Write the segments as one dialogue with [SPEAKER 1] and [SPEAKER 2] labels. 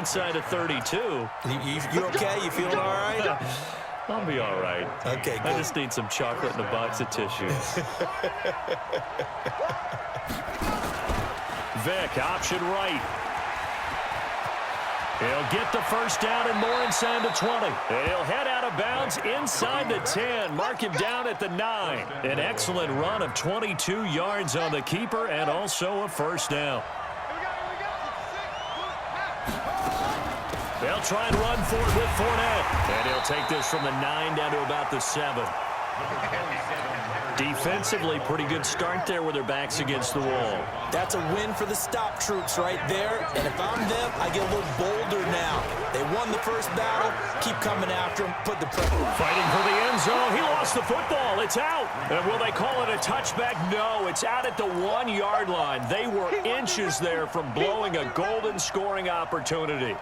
[SPEAKER 1] inside of 32.
[SPEAKER 2] You okay? You feeling all right?
[SPEAKER 1] I'll be all right.
[SPEAKER 2] Okay, good.
[SPEAKER 1] I just need some chocolate and a box of tissues. Vick, option right. He'll get the first down and more inside the 20. He'll head out of bounds inside the 10. Mark him down at the 9. An excellent run of 22 yards on the keeper and also a first down. They'll try and run for it with Fournette. And he'll take this from the 9 down to about the 7. Defensively, pretty good start there with their backs against the wall.
[SPEAKER 2] That's a win for the stop troops right there. And if I'm them, I get a little bolder now. They won the first battle. Keep coming after them. Put the pressure.
[SPEAKER 1] Fighting for the end zone. He lost the football. It's out. And will they call it a touchback? No, it's out at the 1-yard line. They were inches there from blowing a golden scoring opportunity.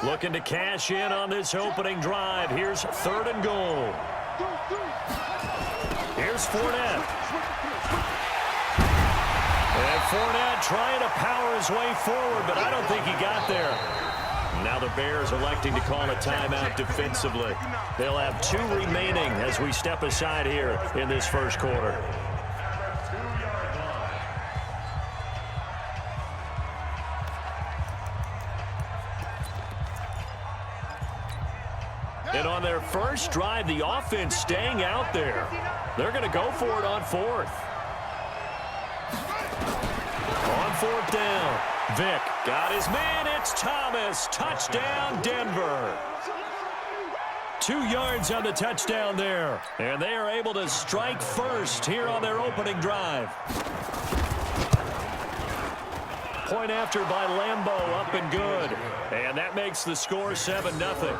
[SPEAKER 1] Looking to cash in on this opening drive. Here's 3rd and goal. Here's Fournette. And Fournette trying to power his way forward, but I don't think he got there. Now the Bears electing to call a timeout defensively. They'll have 2 remaining as we step aside here in this first quarter. And on their first drive, the offense staying out there. They're going to go for it on 4th. On 4th down, Vick got his man. It's Thomas. Touchdown, Denver. 2 yards on the touchdown there. And they are able to strike first here on their opening drive. Point after by Lambeau, up and good. And that makes the score 7-0.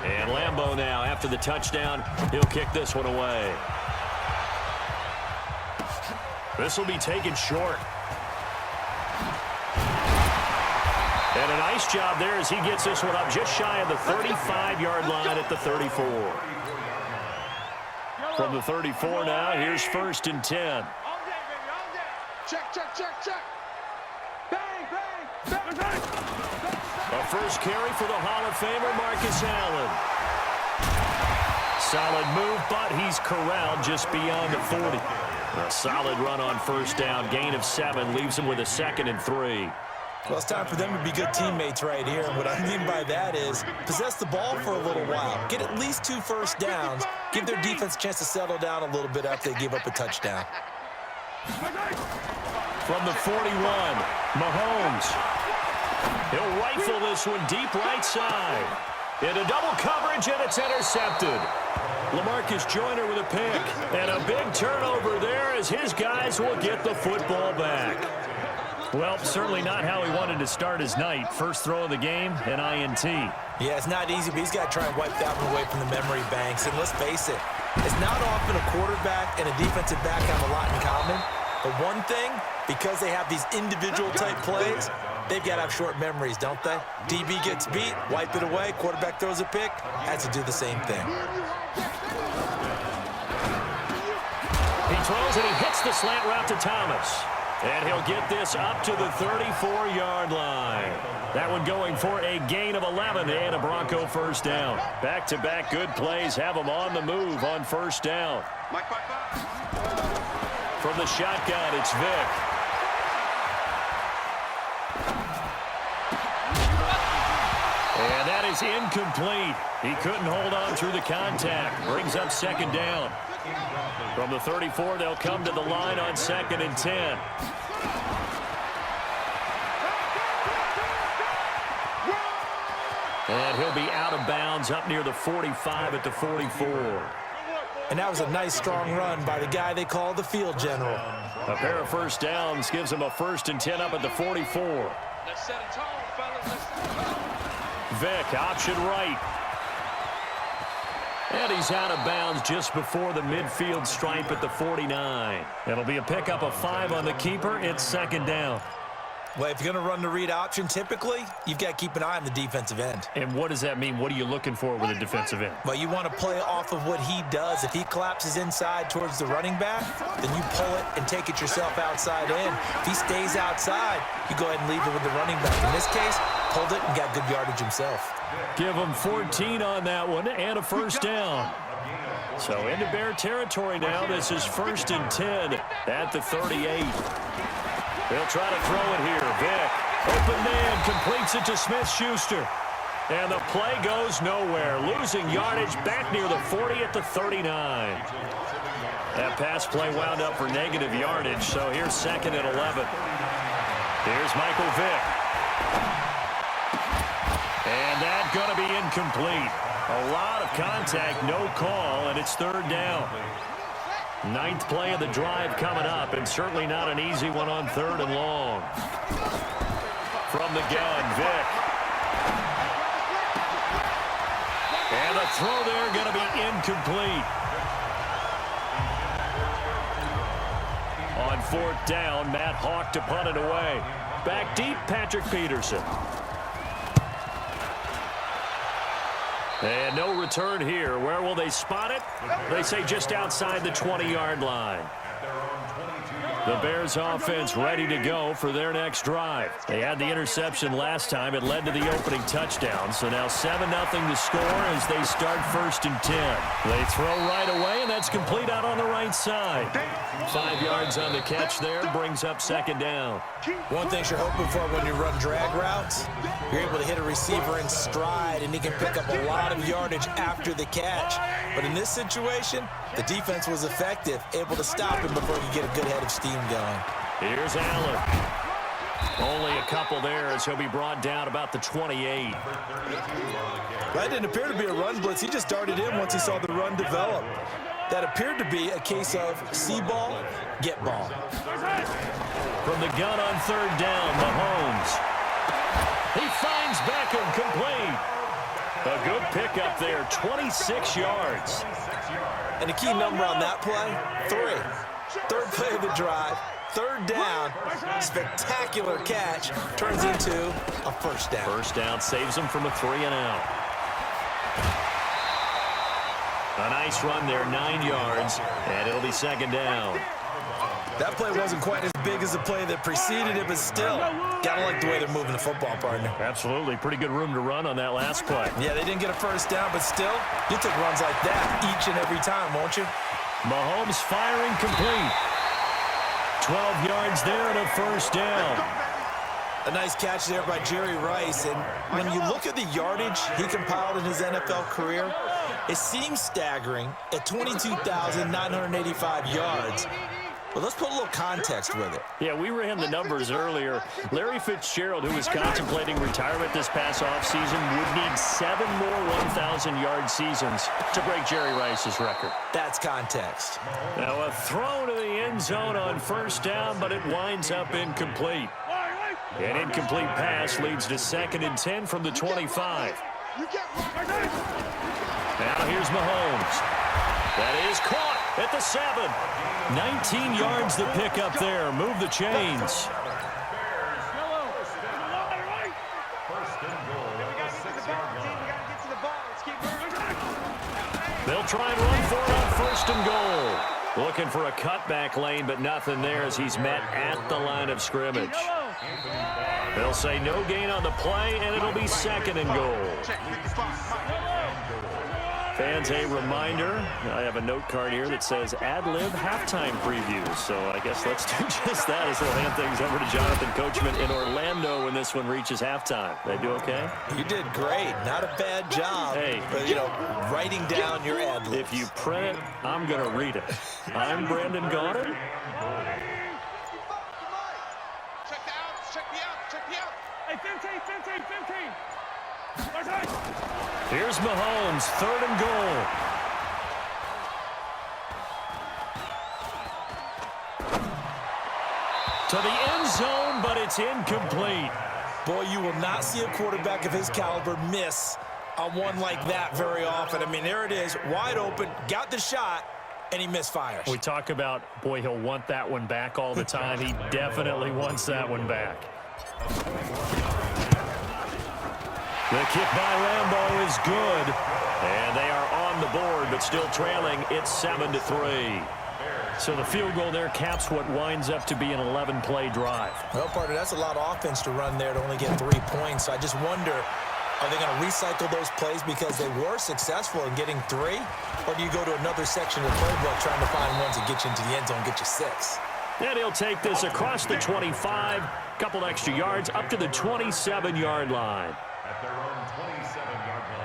[SPEAKER 1] And Lambeau now, after the touchdown, he'll kick this one away. This will be taken short. And a nice job there as he gets this one up just shy of the 35-yard line at the 34. From the 34 now, here's 1st and 10.
[SPEAKER 3] Check, check, check, check. Bang, bang, bang, bang.
[SPEAKER 1] A first carry for the Hall of Famer, Marcus Allen. Solid move, but he's corralled just beyond the 40. A solid run on first down. Gain of 7 leaves him with a 2nd and 3.
[SPEAKER 2] Well, it's time for them to be good teammates right here. And what I mean by that is possess the ball for a little while. Get at least 2 first downs. Give their defense a chance to settle down a little bit after they give up a touchdown.
[SPEAKER 1] From the 41, Mahomes. He'll rifle this one deep right side. Into double coverage, and it's intercepted. LaMarcus Joyner with a pick. And a big turnover there as his guys will get the football back. Well, certainly not how he wanted to start his night. First throw of the game, an INT.
[SPEAKER 2] Yeah, it's not easy, but he's got to try and wipe that one away from the memory banks. And let's face it, it's not often a quarterback and a defensive back have a lot in common. But one thing, because they have these individual type plays, they've got to have short memories, don't they? DB gets beat, wipe it away, quarterback throws a pick, has to do the same thing.
[SPEAKER 1] He throws and he hits the slant route to Thomas. And he'll get this up to the 34-yard line. That one going for a gain of 11 and a Bronco first down. Back-to-back good plays have them on the move on first down. From the shotgun, it's Vick. And that is incomplete. He couldn't hold on through the contact. Brings up 2nd down. From the 34, they'll come to the line on 2nd and 10. And he'll be out of bounds up near the 45 at the 44.
[SPEAKER 2] And that was a nice, strong run by the guy they call the field general.
[SPEAKER 1] A pair of first downs gives him a 1st and 10 up at the 44.
[SPEAKER 3] Let's set a tone, fellas.
[SPEAKER 1] Vick, option right. And he's out of bounds just before the midfield stripe at the 49. It'll be a pickup of 5 on the keeper. It's 2nd down.
[SPEAKER 2] Well, if you're going to run the read option, typically, you've got to keep an eye on the defensive end.
[SPEAKER 1] And what does that mean? What are you looking for with a defensive end?
[SPEAKER 2] Well, you want to play off of what he does. If he collapses inside towards the running back, then you pull it and take it yourself outside in. If he stays outside, you go ahead and leave it with the running back. In this case, pulled it and got good yardage himself.
[SPEAKER 1] Give him 14 on that one and a first down. So into Bear territory now. This is 1st and 10 at the 38. They'll try to throw it here. Vick, open man, completes it to Smith-Schuster. And the play goes nowhere. Losing yardage back near the 40 at the 39. That pass play wound up for negative yardage, so here's 2nd and 11. Here's Michael Vick. And that's going to be incomplete. A lot of contact, no call, and it's 3rd down. 9th play of the drive coming up, and certainly not an easy one on 3rd and long. From the gun, Vick. And the throw there going to be incomplete. On 4th down, Matt Hawk to punt it away. Back deep, Patrick Peterson. And no return here. Where will they spot it? They say just outside the 20-yard line. The Bears offense ready to go for their next drive. They had the interception last time. It led to the opening touchdown. So now 7-0 to score as they start 1st and 10. They throw right away, and that's complete out on the right side. 5 yards on the catch there, brings up 2nd down.
[SPEAKER 2] One thing you're hoping for when you run drag routes, you're able to hit a receiver in stride, and he can pick up a lot of yardage after the catch. But in this situation, the defense was effective, able to stop him before he could get a good head of steam going.
[SPEAKER 1] Here's Allen. Only a couple there as he'll be brought down about the 28.
[SPEAKER 2] That didn't appear to be a run blitz. He just darted in once he saw the run develop. That appeared to be a case of see ball, get ball.
[SPEAKER 1] From the gun on 3rd down, Mahomes. He finds Beckham complete. A good pickup there, 26 yards.
[SPEAKER 2] And the key number on that play, 3. 3rd play of the drive, 3rd down, spectacular catch, turns into a 1st down.
[SPEAKER 1] 1st down saves him from a 3-and-out. A nice run there, 9 yards, and it'll be 2nd down.
[SPEAKER 2] That play wasn't quite as big as the play that preceded it, but still, gotta like the way they're moving the football, partner.
[SPEAKER 1] Absolutely, pretty good room to run on that last play.
[SPEAKER 2] Yeah, they didn't get a 1st down, but still, you take runs like that each and every time, won't you?
[SPEAKER 1] Mahomes firing complete. 12 yards there and a 1st down.
[SPEAKER 2] A nice catch there by Jerry Rice, and when you look at the yardage he compiled in his NFL career, it seems staggering at 22,985 yards. But let's put a little context with it.
[SPEAKER 1] Yeah, we ran the numbers earlier. Larry Fitzgerald, who was contemplating retirement this past offseason, would need 7 more 1,000-yard seasons to break Jerry Rice's record.
[SPEAKER 2] That's context.
[SPEAKER 1] Now a throw to the end zone on 1st down, but it winds up incomplete. An incomplete pass leads to 2nd and 10 from the 25. Now here's Mahomes. That is caught at the 7. 19 yards the pickup there. Move the chains. They'll try and run for it on 1st and goal. Looking for a cutback lane, but nothing there as he's met at the line of scrimmage. They'll say no gain on the play, and it'll be 2nd and goal. Fans, a reminder, I have a note card here that says ad-lib halftime previews. So I guess let's do just that as we'll hand things over to Jonathan Coachman in Orlando when this one reaches halftime. They do okay?
[SPEAKER 2] You did great. Not a bad job.
[SPEAKER 1] Hey.
[SPEAKER 2] But, you know, writing down your ad-libs.
[SPEAKER 1] If you print it, I'm going to read it. I'm Brandon Gaudin.
[SPEAKER 3] Check the outs, check the outs, check the outs. Hey, 15.
[SPEAKER 1] Here's Mahomes, 3rd and goal. To the end zone, but it's incomplete.
[SPEAKER 2] Boy, you will not see a quarterback of his caliber miss on one like that very often. I mean, there it is, wide open, got the shot, and he misfires.
[SPEAKER 1] We talk about, boy, he'll want that one back all the time. He definitely wants that one back. The kick by Lambeau is good. And they are on the board, but still trailing. It's 7-3. So the field goal there caps what winds up to be an 11-play drive.
[SPEAKER 2] Well, partner, that's a lot of offense to run there to only get 3 points. So I just wonder, are they going to recycle those plays because they were successful in getting 3? Or do you go to another section of the playbook trying to find ones that get you into the end zone and get you 6?
[SPEAKER 1] And he'll take this across the 25, couple extra yards, up to the 27-yard line.
[SPEAKER 4] At their own 27-yard line.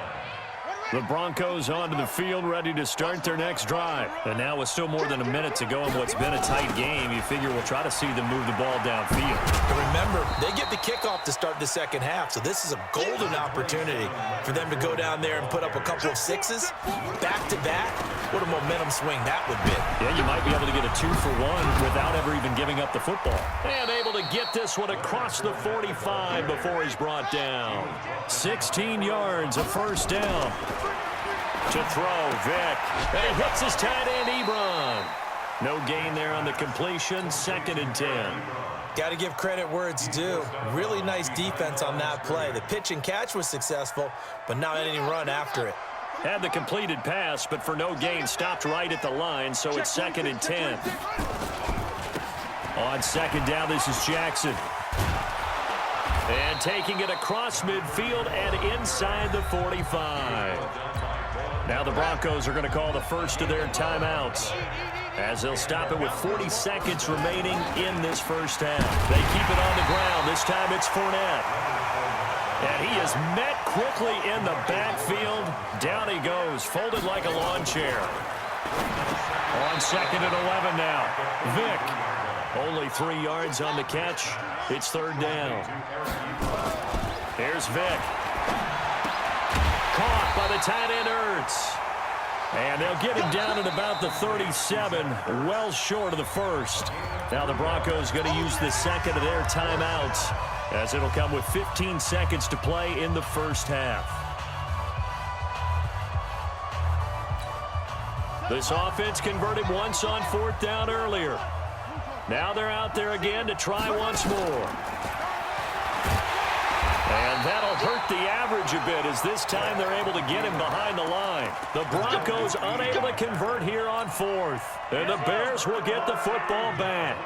[SPEAKER 1] The Broncos onto the field, ready to start their next drive. And now with still more than a minute to go in what's been a tight game, you figure we'll try to see them move the ball downfield.
[SPEAKER 2] But remember, they get the kickoff to start the second half, so this is a golden opportunity for them to go down there and put up a couple of 6s back-to-back. What a momentum swing that would be.
[SPEAKER 1] Yeah, you might be able to get a 2-for-1 without ever even giving up the football. And able to get this one across the 45 before he's brought down. 16 yards, a first down. To throw, Vick. And he hits his tight end, Ebron. No gain there on the completion, 2nd and 10.
[SPEAKER 2] Got to give credit where it's due. Really nice defense on that play. The pitch and catch was successful, but not any run after it.
[SPEAKER 1] Had the completed pass, but for no gain, stopped right at the line, so it's 2nd and 10. On 2nd down, this is Jackson. And taking it across midfield and inside the 45. Now the Broncos are going to call the first of their timeouts, as they'll stop it with 40 seconds remaining in this first half. They keep it on the ground. This time it's Fournette. And he is met quickly in the backfield. Down he goes, folded like a lawn chair. On 2nd and 11 now. Vick. Only 3 yards on the catch. It's 3rd down. Here's Vick. Caught by the tight end, Ertz. And they'll get him down at about the 37, well short of the first. Now the Broncos going to use the second of their timeouts, as it'll come with 15 seconds to play in the first half. This offense converted once on 4th down earlier. Now they're out there again to try once more. And that'll hurt the average a bit, as this time they're able to get him behind the line. The Broncos unable to convert here on 4th. And the Bears will get the football back.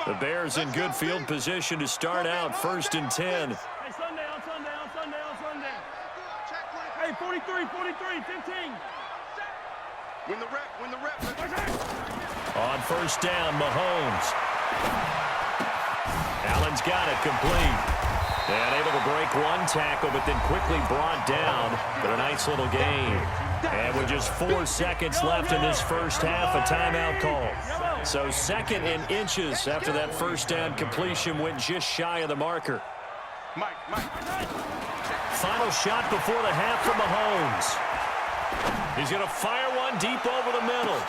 [SPEAKER 1] The Bears in good field position to start out 1st and 10.
[SPEAKER 3] Hey, Sunday. Hey, 43, 15. Win the rep.
[SPEAKER 1] On 1st down, Mahomes. Allen's got it complete. And able to break one tackle, but then quickly brought down. But a nice little gain. And with just 4 seconds left in this first half, a timeout call. So 2nd and inches after that first down completion went just shy of the marker.
[SPEAKER 3] Mike.
[SPEAKER 1] Final shot before the half from Mahomes. He's going to fire one deep over the middle.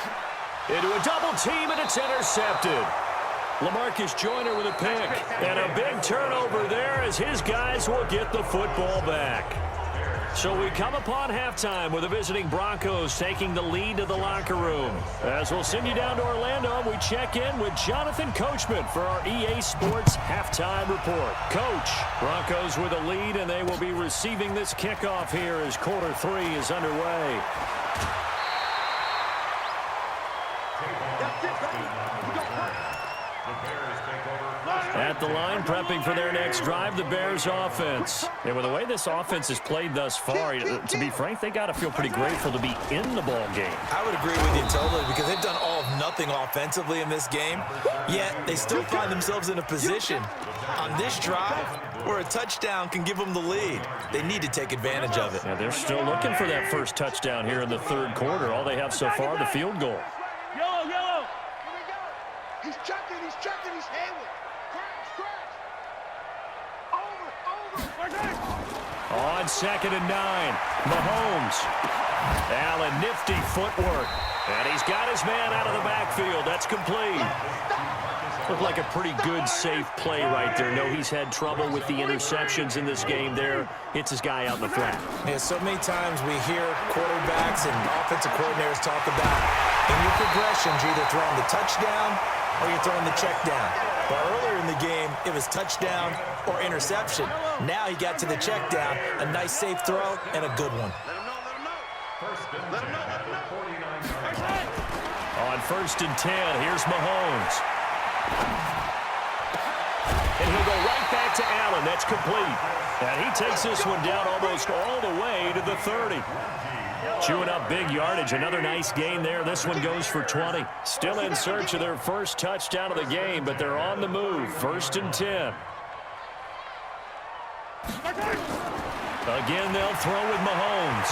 [SPEAKER 1] Into a double team, and it's intercepted. LaMarcus Joyner with a pick. And a big turnover there, as his guys will get the football back. So we come upon halftime with the visiting Broncos taking the lead to the locker room. As we'll send you down to Orlando, we check in with Jonathan Coachman for our EA Sports Halftime Report. Coach, Broncos with a lead, and they will be receiving this kickoff here as quarter 3 is underway. At the line, prepping for their next drive, the Bears offense. And with the way this offense has played thus far, to be frank, they got to feel pretty grateful to be in the ball game.
[SPEAKER 2] I would agree with you totally, because they've done all of nothing offensively in this game, yet they still find themselves in a position on this drive where a touchdown can give them the lead. They need to take advantage of it.
[SPEAKER 1] Now they're still looking for that first touchdown here in the 3rd quarter. All they have so far, the field goal.
[SPEAKER 3] Yellow. Here we go. He's checking, he's handling.
[SPEAKER 1] On 2nd and 9, Mahomes. Allen, nifty footwork. And he's got his man out of the backfield. That's complete. Looked like a pretty good, safe play right there. No, he's had trouble with the interceptions in this game there. Hits his guy out in the flat.
[SPEAKER 2] Yeah, so many times we hear quarterbacks and offensive coordinators talk about in your progressions, you're either throwing the touchdown or you're throwing the check down. But earlier in the game, it was touchdown or interception. Now he got to the check down, a nice safe throw, and a good one.
[SPEAKER 1] On 1st and 10, here's Mahomes. And he'll go right back to Allen. That's complete. And he takes this one down almost all the way to the 30. Chewing up big yardage. Another nice gain there. This one goes for 20. Still in search of their first touchdown of the game, but they're on the move. 1st and 10. Again, they'll throw with Mahomes.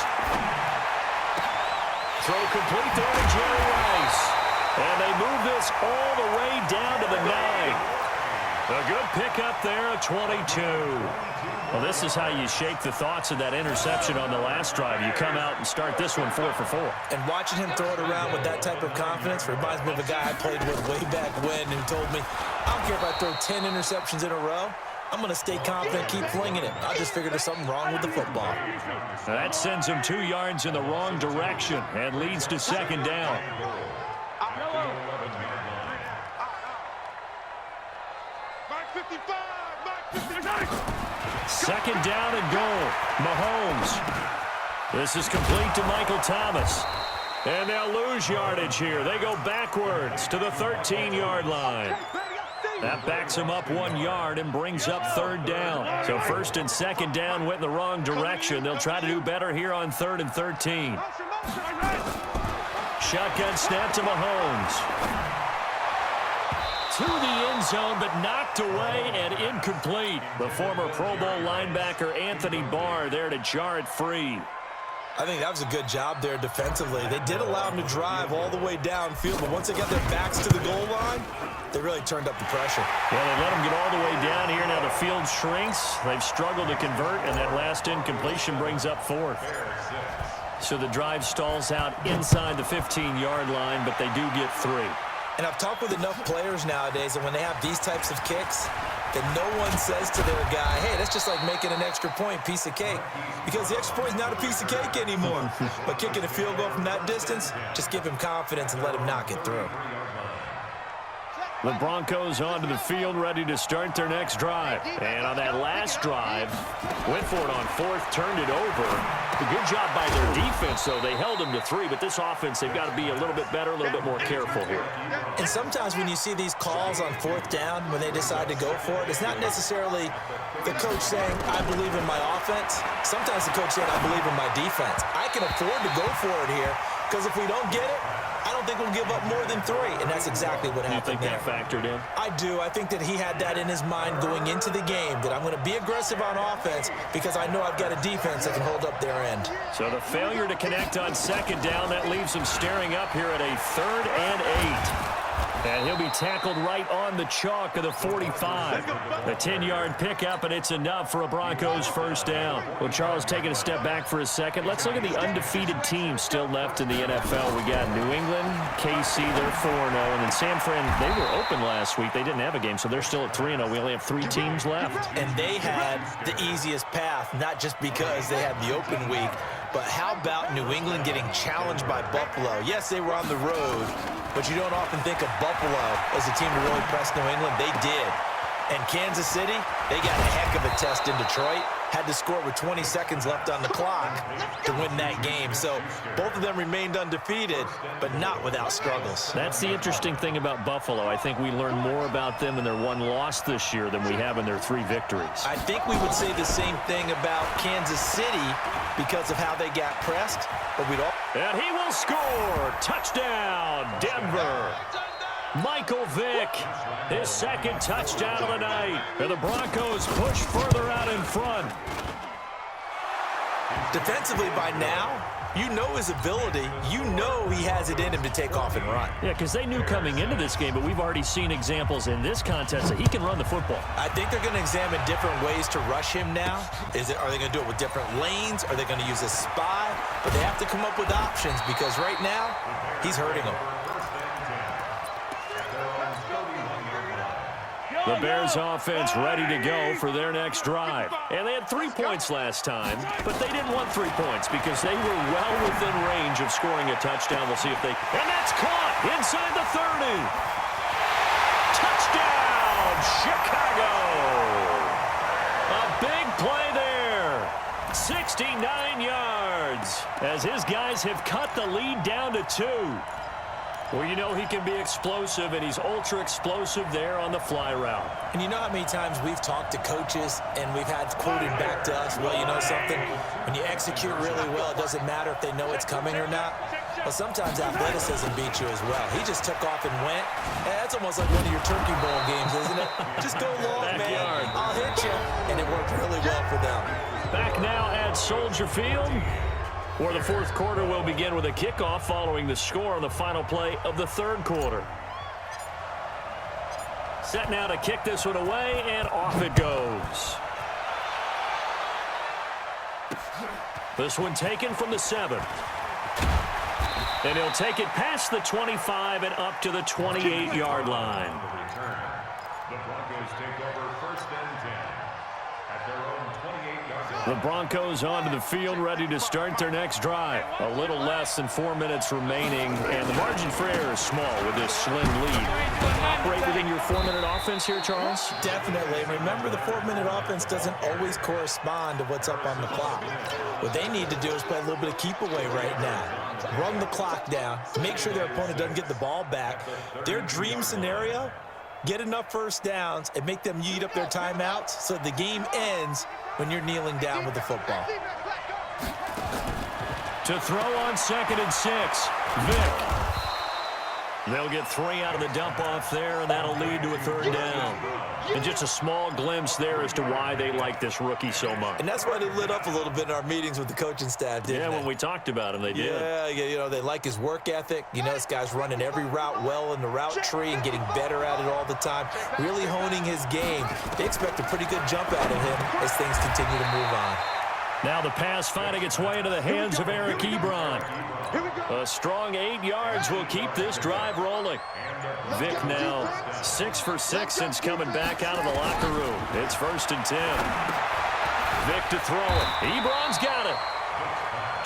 [SPEAKER 1] Throw complete there to Jerry Rice. And they move this all the way down to the 9. A good pickup there at 22. Well, this is how you shake the thoughts of that interception on the last drive. You come out and start this one 4 for 4.
[SPEAKER 2] And watching him throw it around with that type of confidence reminds me of a guy I played with way back when who told me, I don't care if I throw 10 interceptions in a row. I'm going to stay confident, keep flinging it. I just figured there's something wrong with the football.
[SPEAKER 1] That sends him 2 yards in the wrong direction and leads to 2nd down. Second down and goal. Mahomes. This is complete to Michael Thomas. And they'll lose yardage here. They go backwards to the 13-yard line. That backs them up 1 yard and brings up 3rd down. So 1st and 2nd down went in the wrong direction. They'll try to do better here on 3rd and 13. Shotgun snap to Mahomes. To the end zone, but knocked away and incomplete. The former Pro Bowl linebacker Anthony Barr there to jar it free.
[SPEAKER 2] I think that was a good job there defensively. They did allow him to drive all the way downfield, but once they got their backs to the goal line, they really turned up the pressure.
[SPEAKER 1] Well, they let him get all the way down here. Now the field shrinks. They've struggled to convert, and that last incompletion brings up 4th. So the drive stalls out inside the 15-yard line, but they do get 3.
[SPEAKER 2] And I've talked with enough players nowadays that when they have these types of kicks, that no one says to their guy, hey, that's just like making an extra point, piece of cake. Because the extra point is not a piece of cake anymore. But kicking a field goal from that distance, just give him confidence and let him knock it through.
[SPEAKER 1] The Broncos onto the field, ready to start their next drive. And on that last drive, went for it on 4th, turned it over. A good job by their defense, though. They held them to 3, but this offense, they've got to be a little bit better, a little bit more careful here.
[SPEAKER 2] And sometimes when you see these calls on 4th down, when they decide to go for it, it's not necessarily the coach saying, I believe in my offense. Sometimes the coach saying, I believe in my defense. I can afford to go for it here, because if we don't get it, I don't think we'll give up more than 3, and that's exactly what happened there.
[SPEAKER 1] You think that factored in?
[SPEAKER 2] I do. I think that he had that in his mind going into the game, that I'm going to be aggressive on offense because I know I've got a defense that can hold up their end. So
[SPEAKER 1] the failure to connect on 2nd down, that leaves him staring up here at a 3rd and 8. And he'll be tackled right on the chalk of the 45. A 10-yard pickup, and it's enough for a Broncos 1st down. Well, Charles, taking a step back for a second. Let's look at the undefeated teams still left in the NFL. We got New England, KC, they're 4-0. And then San Fran, they were open last week. They didn't have a game, so they're still at 3-0. We only have 3 teams left.
[SPEAKER 2] And they had the easiest path, not just because they had the open week, but how about New England getting challenged by Buffalo? Yes, they were on the road, but you don't often think of Buffalo as a team to really press New England. They did. And Kansas City, they got a heck of a test in Detroit. Had to score with 20 seconds left on the clock to win that game. So both of them remained undefeated, but not without struggles.
[SPEAKER 1] That's the interesting thing about Buffalo. I think we learned more about them in their 1 loss this year than we have in their 3 victories.
[SPEAKER 2] I think we would say the same thing about Kansas City because of how they got pressed, but we'd all...
[SPEAKER 1] And he will score! Touchdown, Denver! Michael Vick, his 2nd touchdown of the night. And the Broncos push further out in front.
[SPEAKER 2] Defensively by now, you know his ability. You know he has it in him to take off and run.
[SPEAKER 1] Yeah, because they knew coming into this game, but we've already seen examples in this contest that he can run the football.
[SPEAKER 2] I think they're going to examine different ways to rush him now. Are they going to do it with different lanes? Are they going to use a spy? But they have to come up with options because right now, he's hurting them.
[SPEAKER 1] The Bears offense ready to go for their next drive. And they had 3 points last time, but they didn't want 3 points because they were well within range of scoring a touchdown. We'll see if they... And that's caught inside the 30. Touchdown, Chicago. A big play there. 69 yards as his guys have cut the lead down to 2. Well, you know he can be explosive, and he's ultra-explosive there on the fly route.
[SPEAKER 2] And you know how many times we've talked to coaches and we've had quoted back to us, well, you know something? When you execute really well, it doesn't matter if they know it's coming or not. But sometimes athleticism beats you as well. He just took off and went. And that's almost like one of your Turkey Bowl games, isn't it? Just go long,
[SPEAKER 1] Backyard.
[SPEAKER 2] man. I'll hit you. And it worked really well for them.
[SPEAKER 1] Back now at Soldier Field, where the fourth quarter will begin with a kickoff following the score on the final play of the third quarter. Set now to kick this one away, and off it goes. This one taken from the 7. And he'll take it past the 25 and up to the 28-yard line.
[SPEAKER 4] The Broncos take over 1st and 10 at their own 28-yard line.
[SPEAKER 1] The Broncos onto the field, ready to start their next drive. A little less than 4 minutes remaining, and the margin for error is small with this slim lead. Operate within your 4-minute offense here, Charles?
[SPEAKER 2] Definitely. Remember, the 4-minute offense doesn't always correspond to what's up on the clock. What they need to do is play a little bit of keep away right now. Run the clock down, make sure their opponent doesn't get the ball back. Their dream scenario, get enough first downs and make them eat up their timeouts so the game ends when you're kneeling down with the football.
[SPEAKER 1] To throw on 2nd and 6, Vic. They'll get 3 out of the dump-off there, and that'll lead to a 3rd down. And just a small glimpse there as to why they like this rookie so much.
[SPEAKER 2] And that's why they lit up a little bit in our meetings with the coaching staff, didn't they?
[SPEAKER 1] Yeah, when we talked about him, they did.
[SPEAKER 2] Yeah, you know, they like his work ethic. You know, this guy's running every route well in the route tree and getting better at it all the time, really honing his game. They expect a pretty good jump out of him as things continue to move on.
[SPEAKER 1] Now the pass finding its way into the hands of Eric Ebron. A strong 8 yards will keep this drive rolling. Vic now 6 for 6 since coming back out of the locker room. It's 1st and 10. Vic to throw it. Ebron's got it.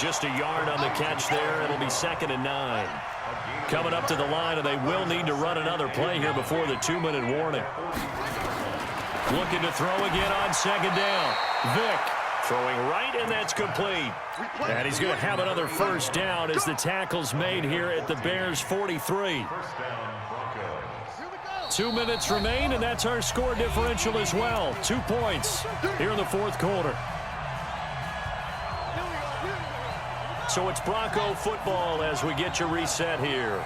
[SPEAKER 1] Just a yard on the catch there. It'll be 2nd and 9. Coming up to the line, and they will need to run another play here before the 2-minute warning. Looking to throw again on 2nd down. Vic throwing right, and that's complete. And he's going to have another 1st down as the tackle's made here at the Bears' 43. 2 minutes remain, and that's our score differential as well. 2 points here in the fourth quarter. So it's Bronco football as we get you reset here.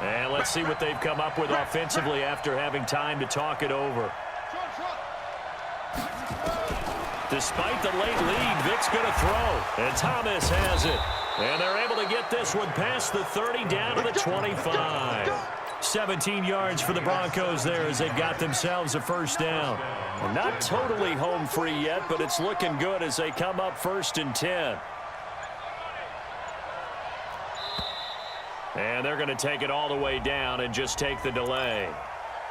[SPEAKER 1] And let's see what they've come up with offensively after having time to talk it over. Despite the late lead, Vic's going to throw. And Thomas has it. And they're able to get this one past the 30 down to the 25. 17 yards for the Broncos there as they've got themselves a 1st down. Well, not totally home free yet, but it's looking good as they come up 1st and 10. And they're going to take it all the way down and just take the delay.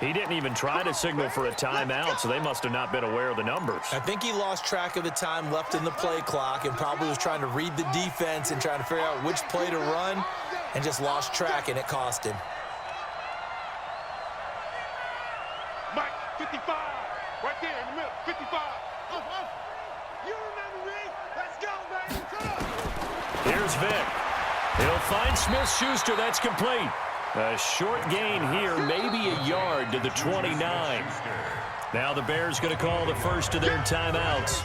[SPEAKER 1] He didn't even try to signal for a timeout, so they must have not been aware of the numbers.
[SPEAKER 2] I think he lost track of the time left in the play clock and probably was trying to read the defense and trying to figure out which play to run and just lost track, and it cost him.
[SPEAKER 3] Mike, 55. Right there in the middle. 55. You remember me? Let's go, baby. Come on.
[SPEAKER 1] Here's Vic. He'll find Smith-Schuster. That's complete. A short gain here, maybe a yard to the 29. Now the Bears going to call the first of their timeouts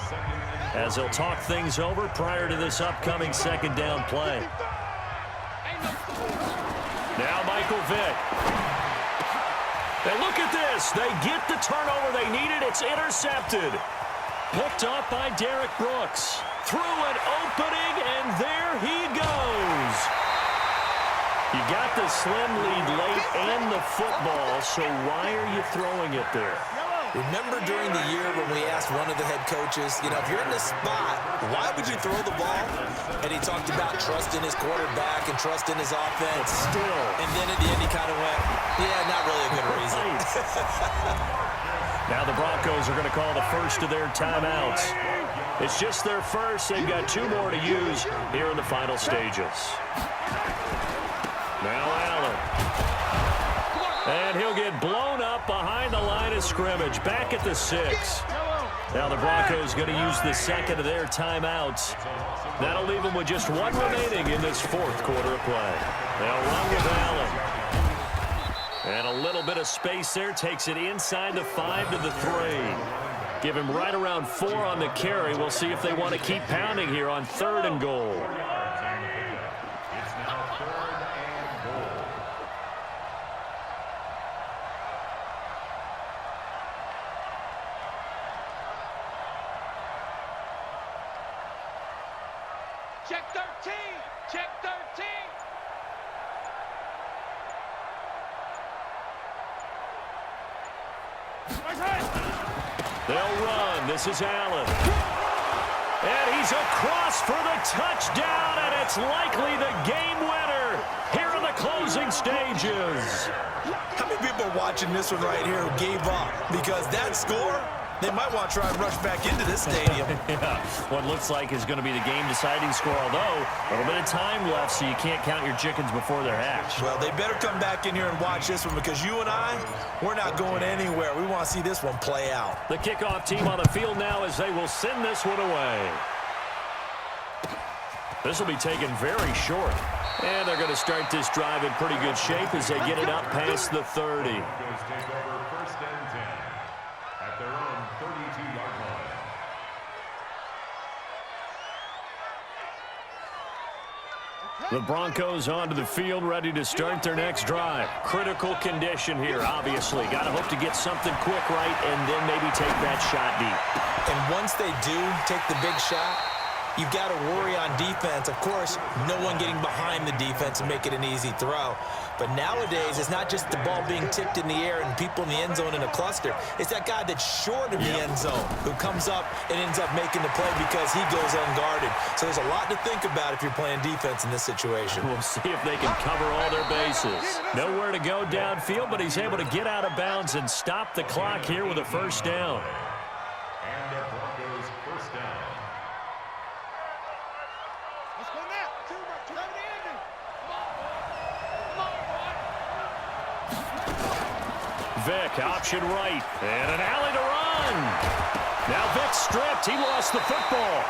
[SPEAKER 1] as they'll talk things over prior to this upcoming 2nd down play. Now Michael Vick. And look at this. They get the turnover they needed. It's intercepted. Picked up by Derek Brooks. Through an opening, and there he goes. You got the slim lead late and the football, so why are you throwing it there?
[SPEAKER 2] Remember during the year when we asked one of the head coaches, you know, if you're in this spot, why would you throw the ball? And he talked about trusting his quarterback and trusting his offense.
[SPEAKER 1] But still.
[SPEAKER 2] And then at the end he kind of went, yeah, not really a good reason.
[SPEAKER 1] Now the Broncos are going to call the first of their timeouts. It's just their first. They've got 2 more to use here in the final stages. Now Allen. And he'll get blown up behind the line of scrimmage, back at the 6. Now the Broncos going to use the second of their timeouts. That'll leave them with just one remaining in this fourth quarter of play. They'll run with Allen. And a little bit of space there, takes it inside the 5 to the 3. Give him right around 4 on the carry. We'll see if they want to keep pounding here on 3rd and goal.
[SPEAKER 4] It's now 3rd and goal.
[SPEAKER 3] Check 13. Check 13.
[SPEAKER 1] They'll run. This is Allen. And he's across for the touchdown, and it's likely the game winner here in the closing stages.
[SPEAKER 2] How many people are watching this one right here who gave up? Because that score, they might want to try and rush back into this stadium.
[SPEAKER 1] Yeah, what looks like is going to be the game-deciding score, although a little bit of time left, so you can't count your chickens before they're hatched.
[SPEAKER 2] Well, they better come back in here and watch this one, because you and I, we're not going anywhere. We want to see this one play out.
[SPEAKER 1] The kickoff team on the field now as they will send this one away. This will be taken very short. And they're going to start this drive in pretty good shape as they get it up past the 30.
[SPEAKER 4] Broncos take over 1st and 10 at their own 32-yard line.
[SPEAKER 1] The Broncos onto the field, ready to start their next drive. Critical condition here, obviously. Got to hope to get something quick right and then maybe take that shot deep.
[SPEAKER 2] And once they do take the big shot, you've got to worry on defense. Of course, no one getting behind the defense and make it an easy throw. But nowadays, it's not just the ball being tipped in the air and people in the end zone in a cluster. It's that guy that's short of the end zone who comes up and ends up making the play because he goes unguarded. So there's a lot to think about if you're playing defense in this situation.
[SPEAKER 1] We'll see if they can cover all their bases. Nowhere to go downfield, but he's able to get out of bounds and stop the clock here with a 1st down.
[SPEAKER 4] And the Broncos 1st down.
[SPEAKER 3] Let's go now. 2 to the ending.
[SPEAKER 1] Vic, option right, and an alley to run. Now Vic's stripped. He lost the football.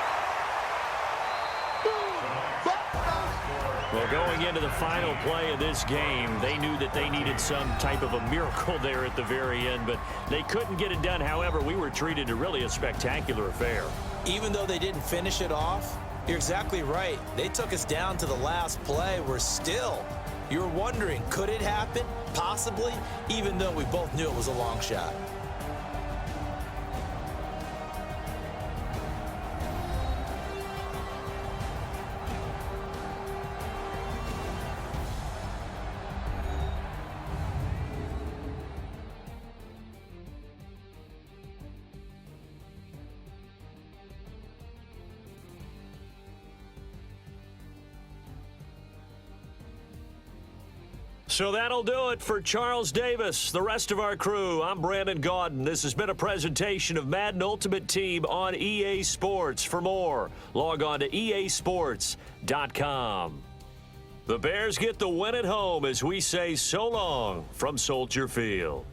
[SPEAKER 1] Well, going into the final play of this game, they knew that they needed some type of a miracle there at the very end, but they couldn't get it done. However, we were treated to really a spectacular affair.
[SPEAKER 2] Even though they didn't finish it off, you're exactly right. They took us down to the last play. We're still, you're wondering, could it happen? Possibly, even though we both knew it was a long shot.
[SPEAKER 1] So that'll do it for Charles Davis, the rest of our crew. I'm Brandon Gaudin. This has been a presentation of Madden Ultimate Team on EA Sports. For more, log on to easports.com. The Bears get the win at home as we say so long from Soldier Field.